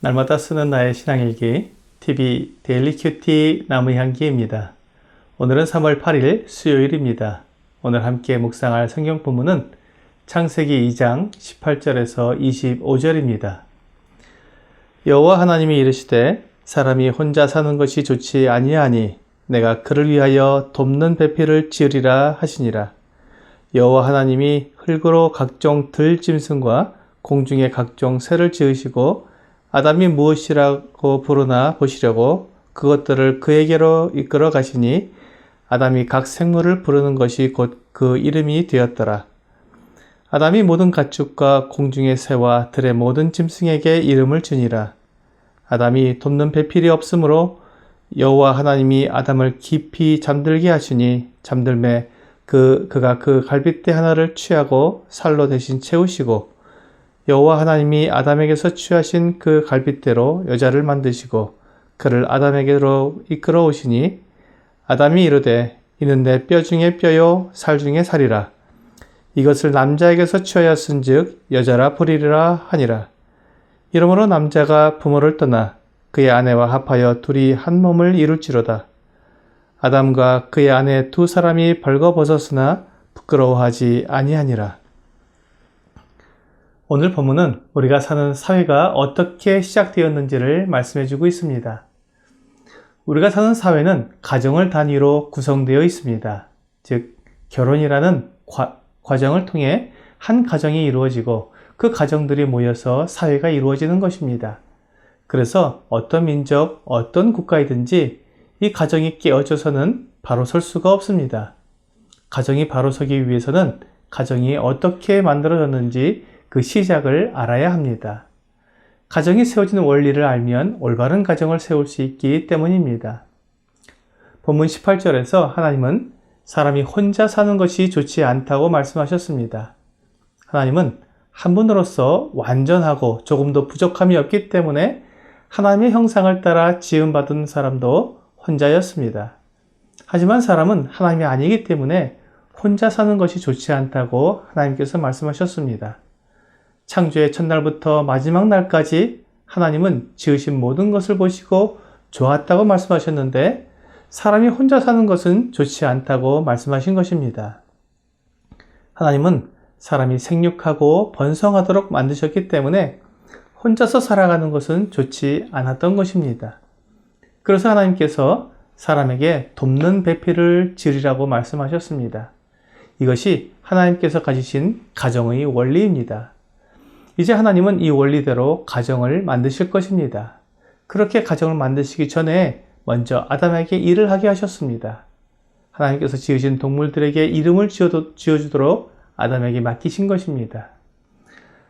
날마다 쓰는 나의 신앙일기 TV 데일리 큐티 나무향기입니다. 오늘은 3월 8일 수요일입니다. 오늘 함께 묵상할 성경 본문은 창세기 2장 18절에서 25절입니다. 여호와 하나님이 이르시되 사람이 혼자 사는 것이 좋지 아니하니 내가 그를 위하여 돕는 배필을 지으리라 하시니라. 여호와 하나님이 흙으로 각종 들짐승과 공중의 각종 새를 지으시고 아담이 무엇이라고 부르나 보시려고 그것들을 그에게로 이끌어 가시니 아담이 각 생물을 부르는 것이 곧 그 이름이 되었더라. 아담이 모든 가축과 공중의 새와 들의 모든 짐승에게 이름을 주니라. 아담이 돕는 배필이 없으므로 여호와 하나님이 아담을 깊이 잠들게 하시니 잠들매 그가 그 갈빗대 하나를 취하고 살로 대신 채우시고 여호와 하나님이 아담에게서 취하신 그 갈빗대로 여자를 만드시고 그를 아담에게로 이끌어 오시니 아담이 이르되 이는 내 뼈 중에 뼈요 살 중에 살이라. 이것을 남자에게서 취하였은즉 여자라 부르리라 하니라. 이러므로 남자가 부모를 떠나 그의 아내와 합하여 둘이 한 몸을 이룰지로다. 아담과 그의 아내 두 사람이 벌거벗었으나 부끄러워하지 아니하니라. 오늘 본문은 우리가 사는 사회가 어떻게 시작되었는지를 말씀해주고 있습니다. 우리가 사는 사회는 가정을 단위로 구성되어 있습니다. 즉, 결혼이라는 과정을 통해 한 가정이 이루어지고 그 가정들이 모여서 사회가 이루어지는 것입니다. 그래서 어떤 민족, 어떤 국가이든지 이 가정이 깨어져서는 바로 설 수가 없습니다. 가정이 바로 서기 위해서는 가정이 어떻게 만들어졌는지 그 시작을 알아야 합니다. 가정이 세워지는 원리를 알면 올바른 가정을 세울 수 있기 때문입니다. 본문 18절에서 하나님은 사람이 혼자 사는 것이 좋지 않다고 말씀하셨습니다. 하나님은 한 분으로서 완전하고 조금도 부족함이 없기 때문에 하나님의 형상을 따라 지음받은 사람도 혼자였습니다. 하지만 사람은 하나님이 아니기 때문에 혼자 사는 것이 좋지 않다고 하나님께서 말씀하셨습니다. 창조의 첫날부터 마지막 날까지 하나님은 지으신 모든 것을 보시고 좋았다고 말씀하셨는데 사람이 혼자 사는 것은 좋지 않다고 말씀하신 것입니다. 하나님은 사람이 생육하고 번성하도록 만드셨기 때문에 혼자서 살아가는 것은 좋지 않았던 것입니다. 그래서 하나님께서 사람에게 돕는 배필을 지으리라고 말씀하셨습니다. 이것이 하나님께서 가지신 가정의 원리입니다. 이제 하나님은 이 원리대로 가정을 만드실 것입니다. 그렇게 가정을 만드시기 전에 먼저 아담에게 일을 하게 하셨습니다. 하나님께서 지으신 동물들에게 이름을 지어주도록 아담에게 맡기신 것입니다.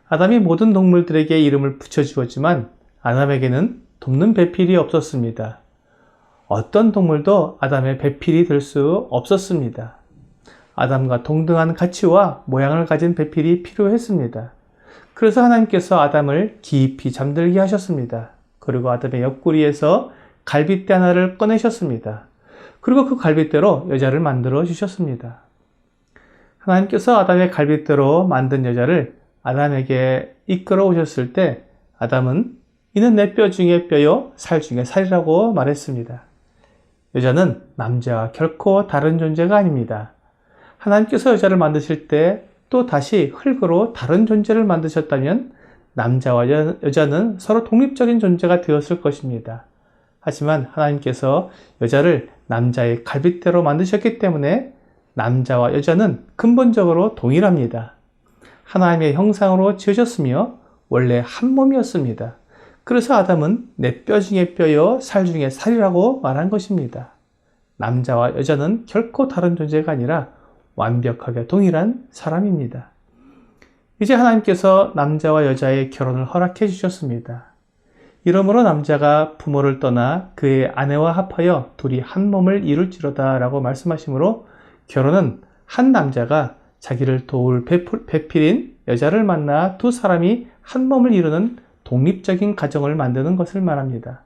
아담이 모든 동물들에게 이름을 붙여주었지만 아담에게는 돕는 배필이 없었습니다. 어떤 동물도 아담의 배필이 될 수 없었습니다. 아담과 동등한 가치와 모양을 가진 배필이 필요했습니다. 그래서 하나님께서 아담을 깊이 잠들게 하셨습니다. 그리고 아담의 옆구리에서 갈빗대 하나를 꺼내셨습니다. 그리고 그 갈빗대로 여자를 만들어 주셨습니다. 하나님께서 아담의 갈빗대로 만든 여자를 아담에게 이끌어 오셨을 때 아담은 이는 내 뼈 중에 뼈요 살 중에 살이라고 말했습니다. 여자는 남자와 결코 다른 존재가 아닙니다. 하나님께서 여자를 만드실 때 또 다시 흙으로 다른 존재를 만드셨다면 남자와 여자는 서로 독립적인 존재가 되었을 것입니다. 하지만 하나님께서 여자를 남자의 갈빗대로 만드셨기 때문에 남자와 여자는 근본적으로 동일합니다. 하나님의 형상으로 지으셨으며 원래 한 몸이었습니다. 그래서 아담은 내 뼈 중에 뼈요 살 중에 살이라고 말한 것입니다. 남자와 여자는 결코 다른 존재가 아니라 완벽하게 동일한 사람입니다. 이제 하나님께서 남자와 여자의 결혼을 허락해 주셨습니다. 이러므로 남자가 부모를 떠나 그의 아내와 합하여 둘이 한 몸을 이룰지로다 라고 말씀하시므로 결혼은 한 남자가 자기를 도울 배필인 여자를 만나 두 사람이 한 몸을 이루는 독립적인 가정을 만드는 것을 말합니다.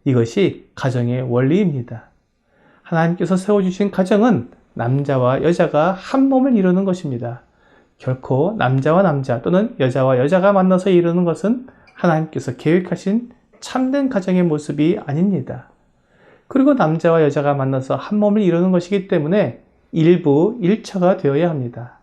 이것이 가정의 원리입니다. 하나님께서 세워주신 가정은 남자와 여자가 한 몸을 이루는 것입니다. 결코 남자와 남자 또는 여자와 여자가 만나서 이루는 것은 하나님께서 계획하신 참된 가정의 모습이 아닙니다. 그리고 남자와 여자가 만나서 한 몸을 이루는 것이기 때문에 일부 일처가 되어야 합니다.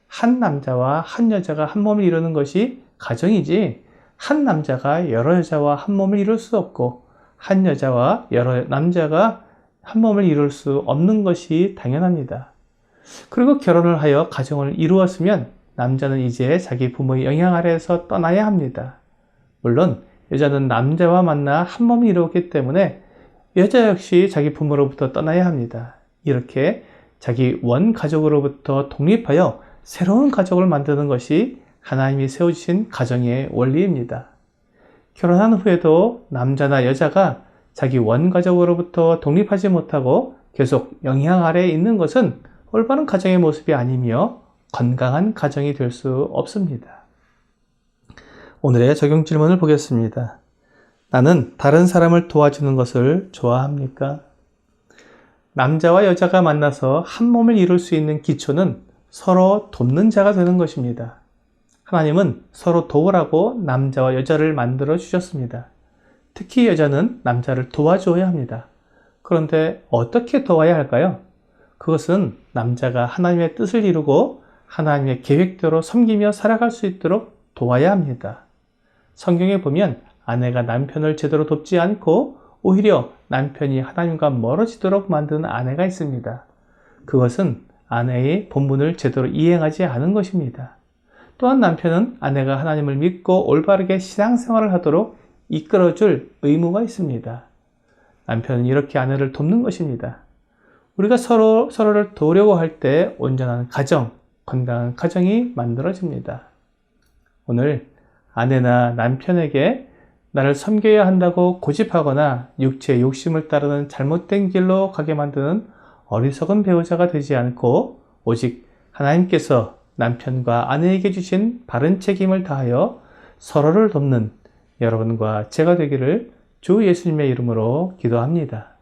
한 남자와 한 여자가 한 몸을 이루는 것이 가정이지, 한 남자가 여러 여자와 한 몸을 이룰 수 없고 한 여자와 여러 남자가 한 몸을 이룰 수 없는 것이 당연합니다. 그리고 결혼을 하여 가정을 이루었으면 남자는 이제 자기 부모의 영향 아래에서 떠나야 합니다. 물론 여자는 남자와 만나 한 몸을 이루었기 때문에 여자 역시 자기 부모로부터 떠나야 합니다. 이렇게 자기 원 가족으로부터 독립하여 새로운 가족을 만드는 것이 하나님이 세워주신 가정의 원리입니다. 결혼한 후에도 남자나 여자가 자기 원 가족으로부터 독립하지 못하고 계속 영향 아래에 있는 것은 올바른 가정의 모습이 아니며 건강한 가정이 될 수 없습니다. 오늘의 적용 질문을 보겠습니다. 나는 다른 사람을 도와주는 것을 좋아합니까? 남자와 여자가 만나서 한 몸을 이룰 수 있는 기초는 서로 돕는 자가 되는 것입니다. 하나님은 서로 도우라고 남자와 여자를 만들어 주셨습니다. 특히 여자는 남자를 도와줘야 합니다. 그런데 어떻게 도와야 할까요? 그것은 남자가 하나님의 뜻을 이루고 하나님의 계획대로 섬기며 살아갈 수 있도록 도와야 합니다. 성경에 보면 아내가 남편을 제대로 돕지 않고 오히려 남편이 하나님과 멀어지도록 만드는 아내가 있습니다. 그것은 아내의 본분을 제대로 이행하지 않은 것입니다. 또한 남편은 아내가 하나님을 믿고 올바르게 신앙생활을 하도록 이끌어줄 의무가 있습니다. 남편은 이렇게 아내를 돕는 것입니다. 우리가 서로를 도우려고 할 때 온전한 가정, 건강한 가정이 만들어집니다. 오늘 아내나 남편에게 나를 섬겨야 한다고 고집하거나 육체의 욕심을 따르는 잘못된 길로 가게 만드는 어리석은 배우자가 되지 않고 오직 하나님께서 남편과 아내에게 주신 바른 책임을 다하여 서로를 돕는 여러분과 제가 되기를 주 예수님의 이름으로 기도합니다.